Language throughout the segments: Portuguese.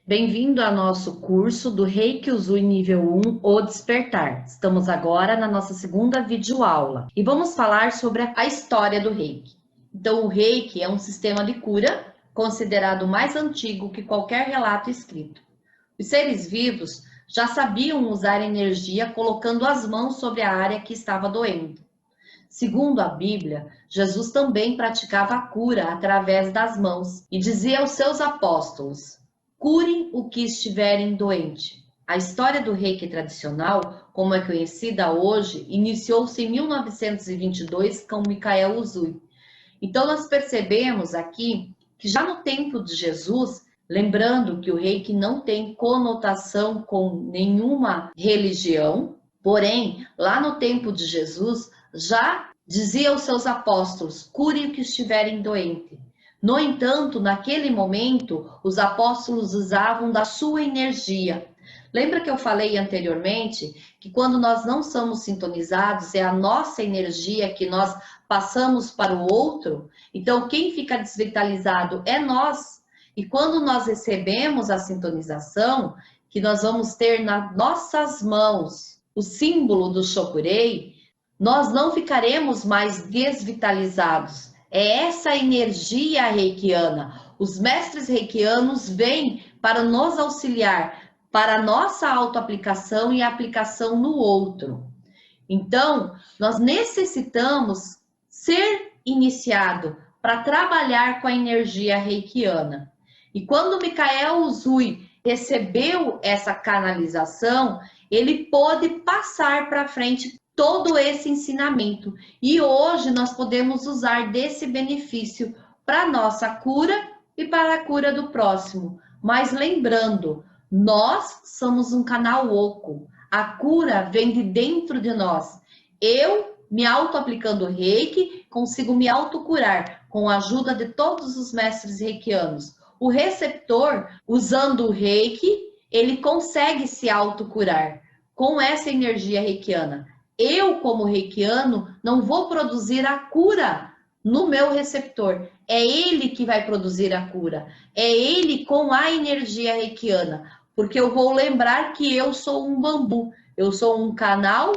Bem-vindo ao nosso curso do Reiki Usui nível 1, O Despertar. Estamos agora na nossa segunda videoaula e vamos falar sobre a história do Reiki. Então, o Reiki é um sistema de cura considerado mais antigo que qualquer relato escrito. Os seres vivos já sabiam usar energia colocando as mãos sobre a área que estava doendo. Segundo a Bíblia, Jesus também praticava a cura através das mãos e dizia aos seus apóstolos: curem o que estiverem doente. A história do Reiki tradicional, como é conhecida hoje, iniciou-se em 1922 com Mikao Usui. Então nós percebemos aqui que já no tempo de Jesus, lembrando que o Reiki não tem conotação com nenhuma religião, porém, lá no tempo de Jesus, já dizia aos seus apóstolos: curem o que estiverem doente. No entanto, naquele momento, os apóstolos usavam da sua energia. Lembra que eu falei anteriormente que quando nós não somos sintonizados, é a nossa energia que nós passamos para o outro? Então, quem fica desvitalizado é nós. E quando nós recebemos a sintonização, que nós vamos ter nas nossas mãos o símbolo do Shokurei, nós não ficaremos mais desvitalizados. É essa energia reikiana. Os mestres reikianos vêm para nos auxiliar, para a nossa autoaplicação e a aplicação no outro. Então, nós necessitamos ser iniciado para trabalhar com a energia reikiana. E quando Mikao Usui recebeu essa canalização, ele pôde passar para frente todo esse ensinamento. E hoje nós podemos usar desse benefício para a nossa cura e para a cura do próximo. Mas lembrando, nós somos um canal oco. A cura vem de dentro de nós. Eu, me auto-aplicando Reiki, consigo me autocurar com a ajuda de todos os mestres reikianos. O receptor, usando o Reiki, ele consegue se autocurar com essa energia reikiana. Eu, como reikiano, não vou produzir a cura no meu receptor. É ele que vai produzir a cura. É ele com a energia reikiana. Porque eu vou lembrar que eu sou um bambu. Eu sou um canal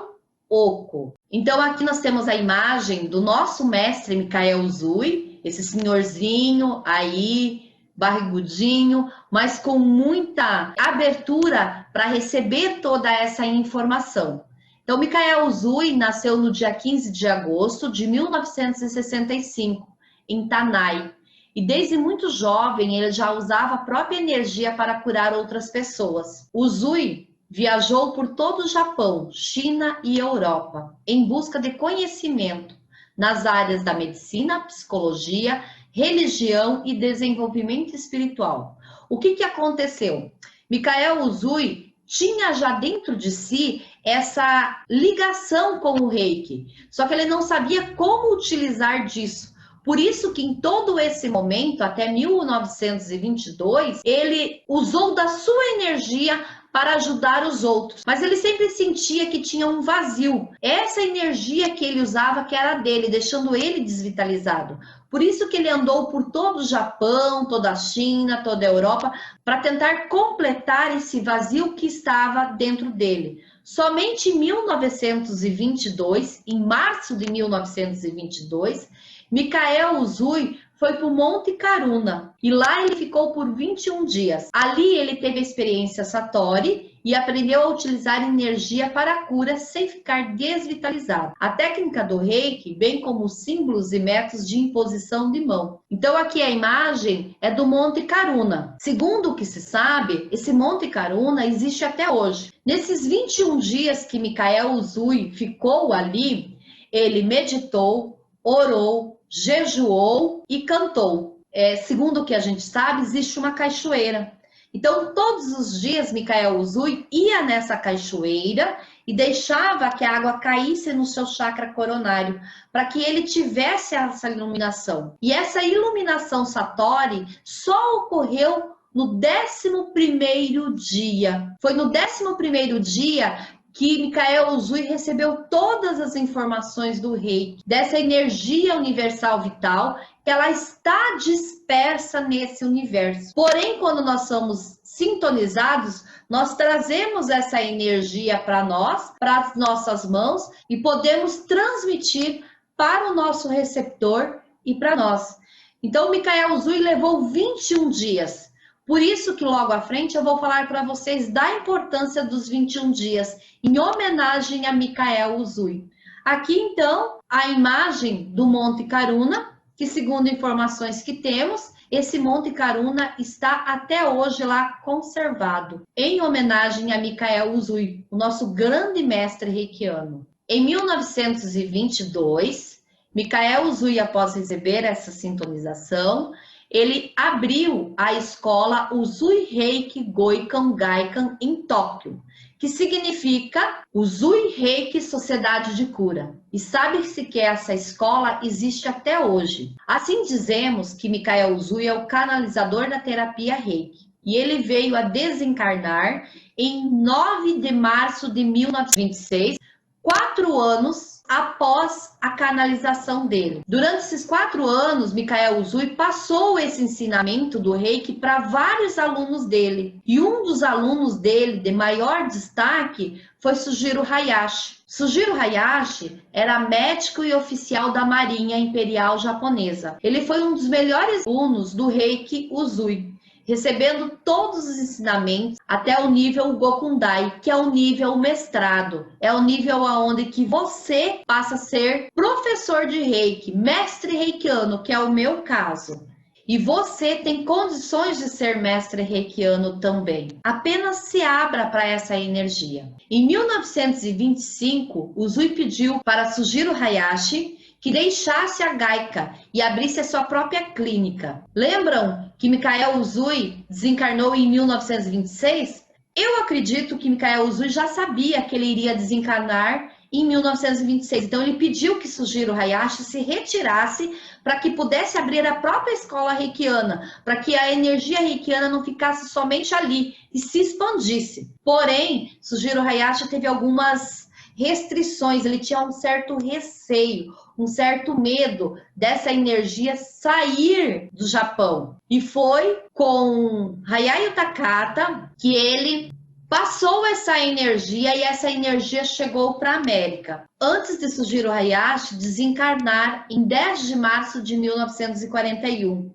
oco. Então, aqui nós temos a imagem do nosso mestre Mikao Usui. Esse senhorzinho aí, barrigudinho, mas com muita abertura para receber toda essa informação. Então, Mikao Usui nasceu no dia 15 de agosto de 1965, em Tanai. E desde muito jovem, ele já usava a própria energia para curar outras pessoas. Usui viajou por todo o Japão, China e Europa, em busca de conhecimento nas áreas da medicina, psicologia, religião e desenvolvimento espiritual. O que aconteceu? Mikao Usui tinha já dentro de si essa ligação com o Reiki, só que ele não sabia como utilizar disso. Por isso que em todo esse momento, até 1922, ele usou da sua energia para ajudar os outros. Mas ele sempre sentia que tinha um vazio. Essa energia que ele usava que era dele, deixando ele desvitalizado. Por isso que ele andou por todo o Japão, toda a China, toda a Europa, para tentar completar esse vazio que estava dentro dele. Somente em 1922, em março de 1922, Mikao Usui foi para o Monte Karuna e lá ele ficou por 21 dias. Ali ele teve a experiência Satori e aprendeu a utilizar energia para a cura sem ficar desvitalizado. A técnica do Reiki, bem como os símbolos e métodos de imposição de mão. Então aqui a imagem é do Monte Karuna. Segundo o que se sabe, esse Monte Karuna existe até hoje. Nesses 21 dias que Mikao Usui ficou ali, ele meditou, orou, jejuou e cantou. Segundo o que a gente sabe, existe uma cachoeira. Então, todos os dias, Mikao Usui ia nessa cachoeira e deixava que a água caísse no seu chakra coronário, para que ele tivesse essa iluminação. E essa iluminação Satori só ocorreu no 11º dia. Foi no 11º dia que Mikao Usui recebeu todas as informações do Reiki, dessa energia universal vital ela está dispersa nesse universo. Porém, quando nós somos sintonizados, nós trazemos essa energia para nós, para as nossas mãos, e podemos transmitir para o nosso receptor e para nuz. Então, o Mikael Uzui levou 21 dias. Por isso que logo à frente eu vou falar para vocês da importância dos 21 dias, em homenagem a Mikael Uzui. Aqui, então, a imagem do Monte Karuna, que segundo informações que temos, esse Monte Karuna está até hoje lá conservado, em homenagem a Mikael Uzui, o nosso grande mestre reikiano. Em 1922, Mikael Uzui, após receber essa sintonização, ele abriu a escola Uzui Reiki Goikan Gaikan em Tóquio, que significa Uzui Reiki Sociedade de Cura. E sabe-se que essa escola existe até hoje. Assim dizemos que Mikael Uzui é o canalizador da terapia Reiki. E ele veio a desencarnar em 9 de março de 1926, 4 anos após a canalização dele. Durante esses 4 anos, Mikael Uzui passou esse ensinamento do Reiki para vários alunos dele. E um dos alunos dele, de maior destaque, foi Sujiro Hayashi. Sujiro Hayashi era médico e oficial da Marinha Imperial Japonesa. Ele foi um dos melhores alunos do Reiki Uzui, recebendo todos os ensinamentos até o nível Gokundai, que é o nível mestrado. É o nível onde que você passa a ser professor de Reiki, mestre reikiano, que é o meu caso. E você tem condições de ser mestre reikiano também. Apenas se abra para essa energia. Em 1925, Uzui pediu para Sujiro Hayashi que deixasse a Gaika e abrisse a sua própria clínica. Lembram que Mikael Uzui desencarnou em 1926? Eu acredito que Mikael Uzui já sabia que ele iria desencarnar em 1926. Então, ele pediu que Sujiro Hayashi se retirasse para que pudesse abrir a própria escola reikiana, para que a energia reikiana não ficasse somente ali e se expandisse. Porém, Sujiro Hayashi teve algumas restrições, ele tinha um certo receio, um certo medo dessa energia sair do Japão. E foi com Hayao Takata que ele passou essa energia e essa energia chegou para a América. Antes de Sujiro Hayashi desencarnar em 10 de março de 1941,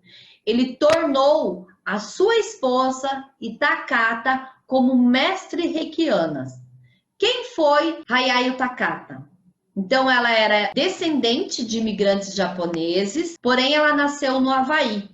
ele tornou a sua esposa e Takata como mestre reikianas. Quem foi Hayao Takata? Então, ela era descendente de imigrantes japoneses, porém ela nasceu no Havaí.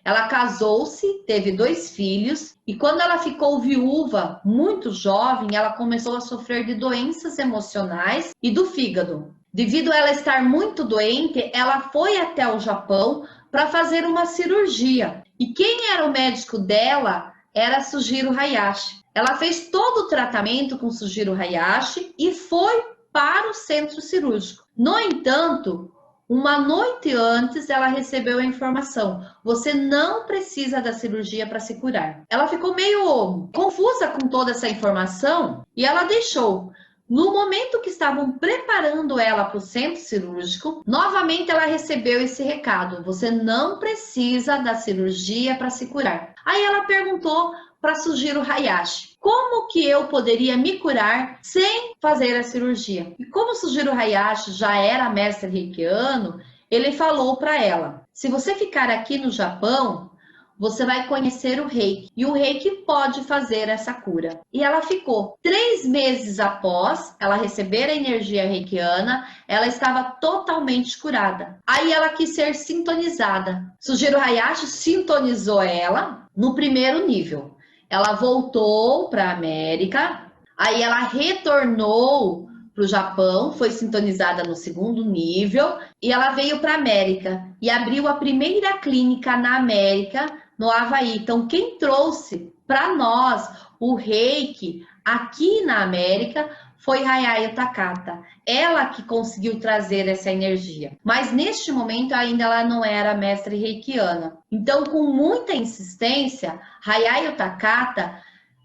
Ela casou-se, teve 2 filhos, e quando ela ficou viúva, muito jovem, ela começou a sofrer de doenças emocionais e do fígado. Devido a ela estar muito doente, ela foi até o Japão para fazer uma cirurgia. E quem era o médico dela era Sujiro Hayashi. Ela fez todo o tratamento com Sujiro Hayashi e foi para o centro cirúrgico. No entanto, uma noite antes, ela recebeu a informação: você não precisa da cirurgia para se curar. Ela ficou meio confusa com toda essa informação e ela deixou. No momento que estavam preparando ela para o centro cirúrgico, novamente ela recebeu esse recado: você não precisa da cirurgia para se curar. Aí ela perguntou para Sujiro Hayashi: como que eu poderia me curar sem fazer a cirurgia? E como Sujiro Hayashi já era mestre reikiano, ele falou para ela: se você ficar aqui no Japão, você vai conhecer o Reiki, e o Reiki pode fazer essa cura. E ela ficou. 3 meses após ela receber a energia reikiana, ela estava totalmente curada. Aí ela quis ser sintonizada. Sujiro Hayashi sintonizou ela no primeiro nível. Ela voltou para a América, aí ela retornou para o Japão, foi sintonizada no segundo nível, e ela veio para a América e abriu a primeira clínica na América, no Havaí. Então, quem trouxe para nós o Reiki aqui na América foi Hayao Takata. Ela que conseguiu trazer essa energia. Mas neste momento ainda ela não era mestre reikiana. Então, com muita insistência, Hayao Takata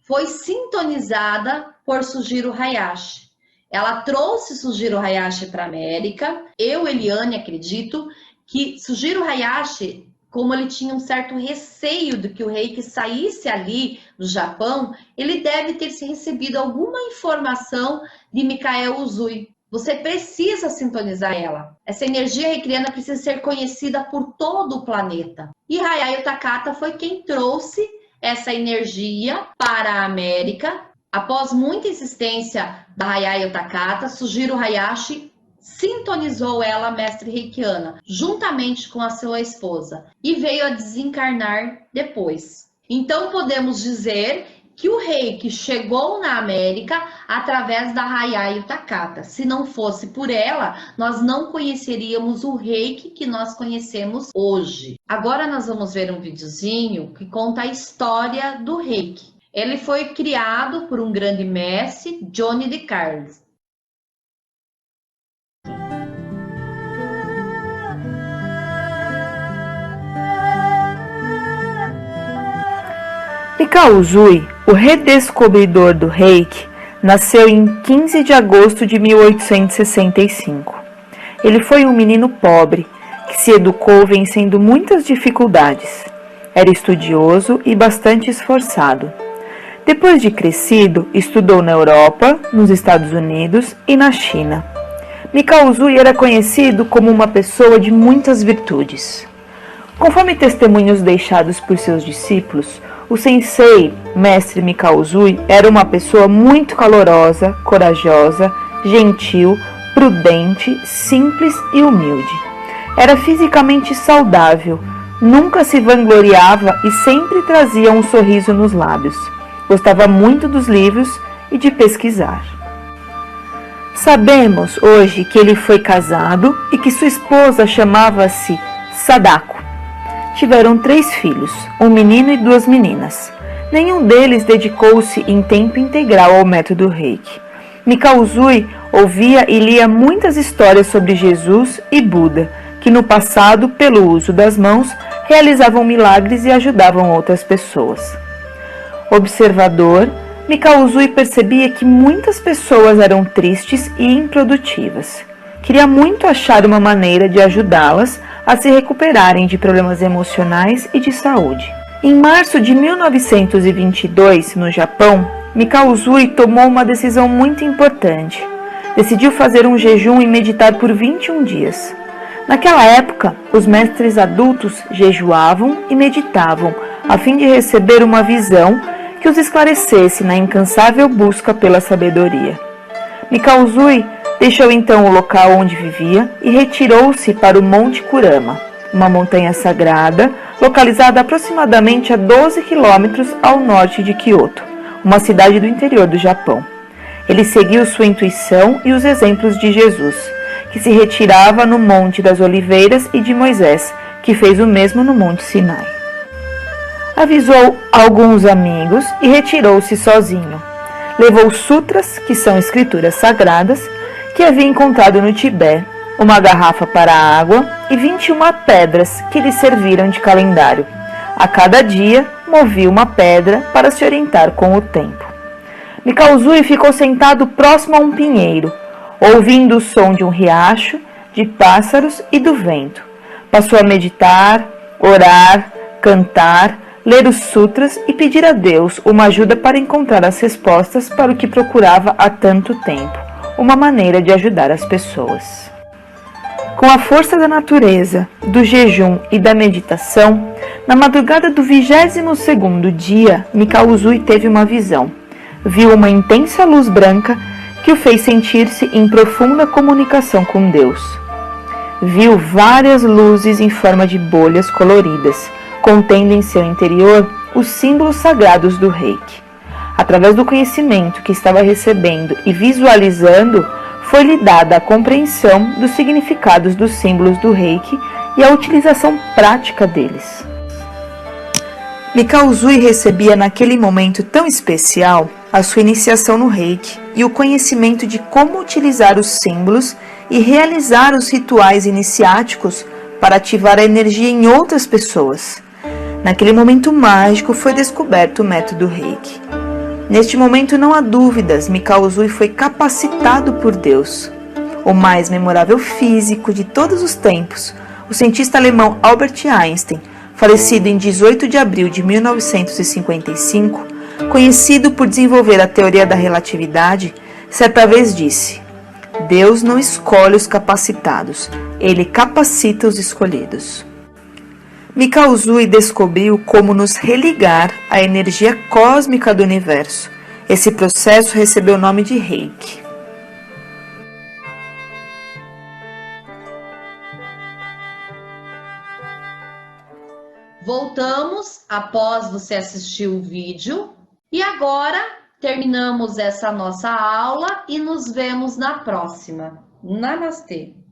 foi sintonizada por Sujiro Hayashi. Ela trouxe Sujiro Hayashi para a América. Eu, Eliane, acredito que Sujiro Hayashi, como ele tinha um certo receio de que o reiki saísse ali do Japão, ele deve ter recebido alguma informação de Mikao Usui. Você precisa sintonizar ela. Essa energia reikiana precisa ser conhecida por todo o planeta. E Hayao Takata foi quem trouxe essa energia para a América. Após muita insistência da Hayao Takata, Sujiro Hayashi sintonizou ela, mestre reikiana, juntamente com a sua esposa, e veio a desencarnar depois. Então podemos dizer que o reiki chegou na América através da Hayao Takata. Se não fosse por ela, nós não conheceríamos o reiki que nós conhecemos hoje. Agora nós vamos ver um videozinho que conta a história do reiki. Ele foi criado por um grande mestre, Johnny de Carlos. Mikao Usui, o redescobridor do reiki, nasceu em 15 de agosto de 1865. Ele foi um menino pobre que se educou vencendo muitas dificuldades. Era estudioso e bastante esforçado. Depois de crescido, estudou na Europa, nos Estados Unidos e na China. Mikao Usui era conhecido como uma pessoa de muitas virtudes. Conforme testemunhos deixados por seus discípulos, o sensei, mestre Mikao Usui, era uma pessoa muito calorosa, corajosa, gentil, prudente, simples e humilde. Era fisicamente saudável, nunca se vangloriava e sempre trazia um sorriso nos lábios. Gostava muito dos livros e de pesquisar. Sabemos hoje que ele foi casado e que sua esposa chamava-se Sadako. Tiveram 3 filhos, um menino e 2 meninas. Nenhum deles dedicou-se em tempo integral ao método Reiki. Mikao Usui ouvia e lia muitas histórias sobre Jesus e Buda, que no passado, pelo uso das mãos, realizavam milagres e ajudavam outras pessoas. Observador, Mikao Usui percebia que muitas pessoas eram tristes e improdutivas. Queria muito achar uma maneira de ajudá-las a se recuperarem de problemas emocionais e de saúde. Em março de 1922, no Japão, Mikao Usui tomou uma decisão muito importante. Decidiu fazer um jejum e meditar por 21 dias. Naquela época, os mestres adultos jejuavam e meditavam, a fim de receber uma visão que os esclarecesse na incansável busca pela sabedoria. Mikao Usui deixou então o local onde vivia e retirou-se para o Monte Kurama, uma montanha sagrada localizada aproximadamente a 12 quilômetros ao norte de Kyoto, uma cidade do interior do Japão. Ele seguiu sua intuição e os exemplos de Jesus, que se retirava no Monte das Oliveiras, e de Moisés, que fez o mesmo no Monte Sinai. Avisou alguns amigos e retirou-se sozinho. Levou sutras, que são escrituras sagradas, que havia encontrado no Tibete, uma garrafa para água e 21 pedras que lhe serviram de calendário. A cada dia, movia uma pedra para se orientar com o tempo. Mikao Usui ficou sentado próximo a um pinheiro, ouvindo o som de um riacho, de pássaros e do vento. Passou a meditar, orar, cantar, ler os sutras e pedir a Deus uma ajuda para encontrar as respostas para o que procurava há tanto tempo, uma maneira de ajudar as pessoas. Com a força da natureza, do jejum e da meditação, na madrugada do 22º dia, Mikao Usui teve uma visão. Viu uma intensa luz branca que o fez sentir-se em profunda comunicação com Deus. Viu várias luzes em forma de bolhas coloridas, contendo em seu interior os símbolos sagrados do Reiki. Através do conhecimento que estava recebendo e visualizando, foi-lhe dada a compreensão dos significados dos símbolos do Reiki e a utilização prática deles. Mikao Usui recebia naquele momento tão especial a sua iniciação no Reiki e o conhecimento de como utilizar os símbolos e realizar os rituais iniciáticos para ativar a energia em outras pessoas. Naquele momento mágico foi descoberto o método Reiki. Neste momento não há dúvidas, Mikao Usui foi capacitado por Deus. O mais memorável físico de todos os tempos, o cientista alemão Albert Einstein, falecido em 18 de abril de 1955, conhecido por desenvolver a teoria da relatividade, certa vez disse: Deus não escolhe os capacitados, Ele capacita os escolhidos. Mikao Usui descobriu como nos religar à energia cósmica do universo. Esse processo recebeu o nome de Reiki. Voltamos após você assistir o vídeo e agora terminamos essa nossa aula e nos vemos na próxima. Namastê!